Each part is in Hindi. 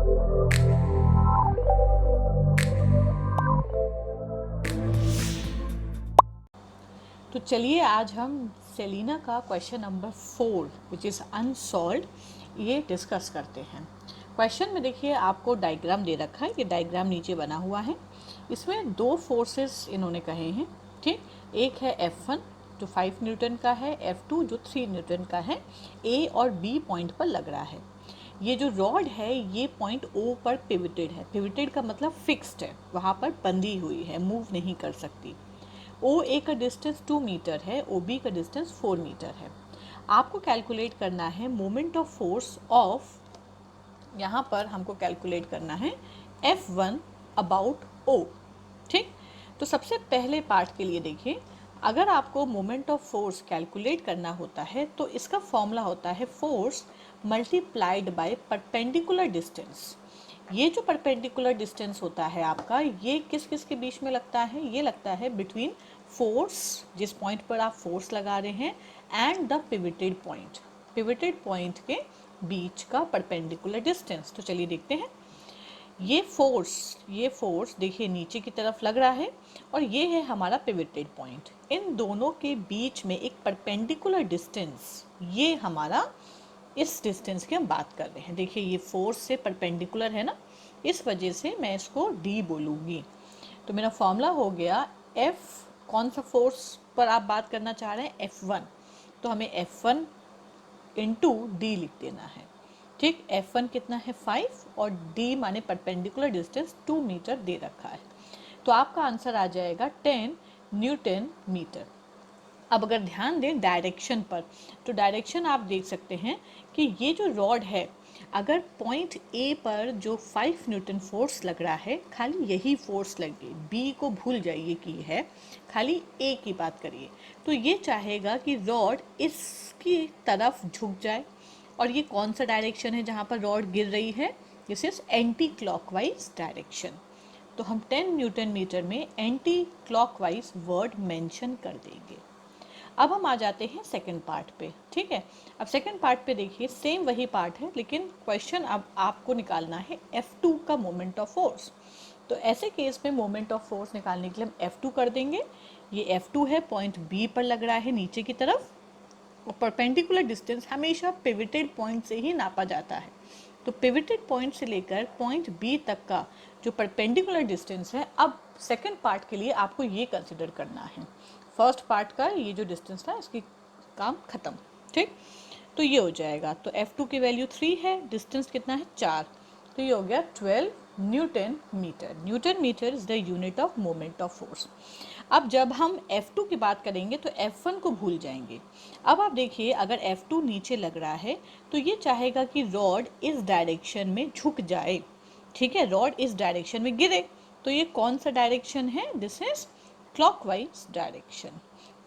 तो चलिए आज हम सेलिना का question number 4 which is unsolved ये डिस्कस करते हैं। क्वेश्चन में देखिए आपको डायग्राम दे रखा है, ये डायग्राम नीचे बना हुआ है। इसमें दो फोर्सेस इन्होंने कहे हैं, ठीक। एक है F1 जो 5 न्यूटन का है, F2 जो 3 न्यूटन का है। A और B पॉइंट पर लग रहा है। ये जो रॉड है ये पॉइंट O पर पिविटेड है। पिविटेड का मतलब फिक्स्ड है, वहाँ पर बंधी हुई है, मूव नहीं कर सकती। OA का डिस्टेंस 2 मीटर है, OB का डिस्टेंस 4 मीटर है। आपको कैलकुलेट करना है मोमेंट ऑफ फोर्स ऑफ, यहाँ पर हमको कैलकुलेट करना है F1 अबाउट O, ठीक। तो सबसे पहले पार्ट के लिए देखिए, अगर आपको मोमेंट ऑफ फोर्स कैलकुलेट करना होता है तो इसका फॉर्मूला होता है force multiplied by perpendicular distance. ये जो परपेंडिकुलर डिस्टेंस होता है आपका, ये किस किस के बीच में लगता है? ये लगता है बिटवीन फोर्स, जिस पॉइंट पर आप फोर्स लगा रहे हैं, and the pivoted point. Pivoted point के बीच का परपेंडिकुलर डिस्टेंस। तो चलिए देखते हैं। ये फोर्स देखिए नीचे की तरफ लग रहा है और ये है हमारा पिविटेड पॉइंट। इन दोनों के बीच में एक परपेंडिकुलर डिस्टेंस, ये हमारा, इस डिस्टेंस की हम बात कर रहे हैं। देखिए ये फोर्स से परपेंडिकुलर है ना, इस वजह से मैं इसको D बोलूँगी। तो मेरा फॉर्मूला हो गया F, कौन सा फोर्स पर आप बात करना चाह रहे हैं? F1। तो हमें F1 इंटू D लिख देना है, ठीक। F1 कितना है? 5 और D माने परपेंडिकुलर डिस्टेंस 2 मीटर दे रखा है। तो आपका आंसर आ जाएगा 10 न्यूटन मीटर। अब अगर ध्यान दें डायरेक्शन पर, तो डायरेक्शन आप देख सकते हैं कि ये जो रॉड है, अगर पॉइंट A पर जो 5 न्यूटन फोर्स लग रहा है, खाली यही फोर्स लगे, B को भूल जाइए कि है, खाली A की बात करिए, तो ये चाहेगा कि रॉड इसकी तरफ झुक जाए। और ये कौन सा डायरेक्शन है जहाँ पर रॉड गिर रही है? This is anti clockwise direction. तो हम 10 न्यूटन मीटर में एंटी क्लॉकवाइज वर्ड मेंशन कर देंगे। अब हम आ जाते हैं सेकंड पार्ट पे, ठीक है। अब सेकंड पार्ट पे देखिए, सेम वही पार्ट है, लेकिन क्वेश्चन अब आपको निकालना है F2 का मोमेंट ऑफ फोर्स। तो ऐसे केस में मोमेंट ऑफ फोर्स निकालने के लिए हम F2 कर देंगे। ये F2 है, पॉइंट B पर लग रहा है नीचे की तरफ, और परपेंडिकुलर डिस्टेंस हमेशा पिविटेड पॉइंट से ही नापा जाता है। तो पिविटेड पॉइंट से लेकर पॉइंट B तक का जो परपेंडिकुलर डिस्टेंस है, अब सेकंड पार्ट के लिए आपको ये कंसिडर करना है। फर्स्ट पार्ट का ये जो डिस्टेंस था, इसकी काम खत्म, ठीक। तो ये हो जाएगा, तो F2 की वैल्यू 3 है, डिस्टेंस कितना है? 4, तो ये हो गया 12 newton metre. Newton metre is the unit of moment of force. अब जब हम F2 की बात करेंगे तो F1 को भूल जाएंगे। अब आप देखिए, अगर F2 नीचे लग रहा है तो ये चाहेगा कि रॉड इस डायरेक्शन में झुक जाए, ठीक है, रॉड इस डायरेक्शन में गिरे। तो ये कौन सा डायरेक्शन है? This is clockwise direction.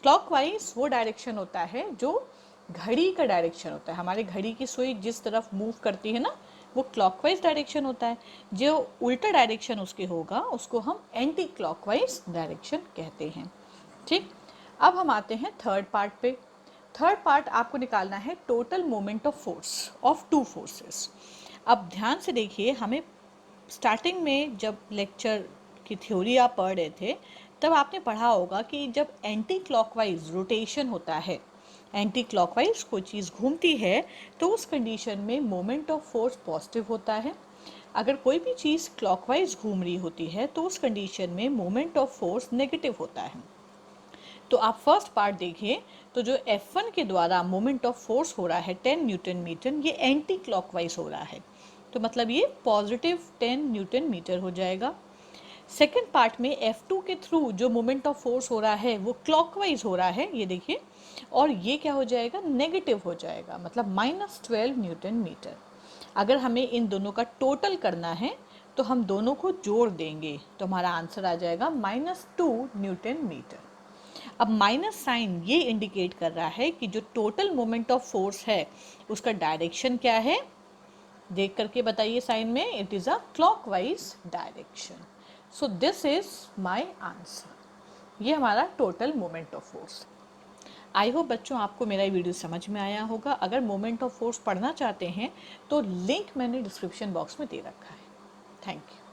Clockwise वो डायरेक्शन होता है जो घड़ी का डायरेक्शन होता है। हमारे घड़ी की सुई जिस तरफ मूव करती है ना, वो क्लॉकवाइज डायरेक्शन होता है। जो उल्टा डायरेक्शन उसके होगा उसको हम एंटी क्लॉकवाइज डायरेक्शन कहते हैं, ठीक। अब हम आते हैं थर्ड पार्ट पे। थर्ड पार्ट आपको निकालना है total moment of force of two forces. अब ध्यान से देखिए, हमें स्टार्टिंग में जब लेक्चर की थ्योरी आप पढ़ रहे थे, तब आपने पढ़ा होगा कि जब एंटी क्लॉकवाइज रोटेशन होता है, एंटी क्लॉकवाइज कोई चीज़ घूमती है, तो उस कंडीशन में मोमेंट ऑफ फोर्स पॉजिटिव होता है। अगर कोई भी चीज़ क्लॉकवाइज घूम रही होती है तो उस कंडीशन में मोमेंट ऑफ फोर्स नेगेटिव होता है। तो आप फर्स्ट पार्ट देखिए, तो जो F1 के द्वारा मोमेंट ऑफ फोर्स हो रहा है 10 न्यूटन मीटर, ये एंटी क्लॉकवाइज हो रहा है, तो मतलब ये पॉजिटिव 10 न्यूटन मीटर हो जाएगा। सेकेंड पार्ट में F2 के थ्रू जो मोमेंट ऑफ फोर्स हो रहा है वो क्लॉकवाइज हो रहा है, ये देखिए, और ये क्या हो जाएगा? नेगेटिव हो जाएगा, मतलब -12 न्यूटन मीटर। अगर हमें इन दोनों का टोटल करना है तो हम दोनों को जोड़ देंगे, तो हमारा आंसर आ जाएगा -2 न्यूटन मीटर। अब माइनस साइन ये इंडिकेट कर रहा है कि जो टोटल मोमेंट ऑफ फोर्स है उसका डायरेक्शन क्या है? देख करके बताइए साइन में, it is a clockwise direction. So this is my answer. ये हमारा total moment of force. I hope बच्चों आपको मेरा ये वीडियो समझ में आया होगा। अगर मोमेंट ऑफ फोर्स पढ़ना चाहते हैं तो लिंक मैंने डिस्क्रिप्शन बॉक्स में दे रखा है। Thank you.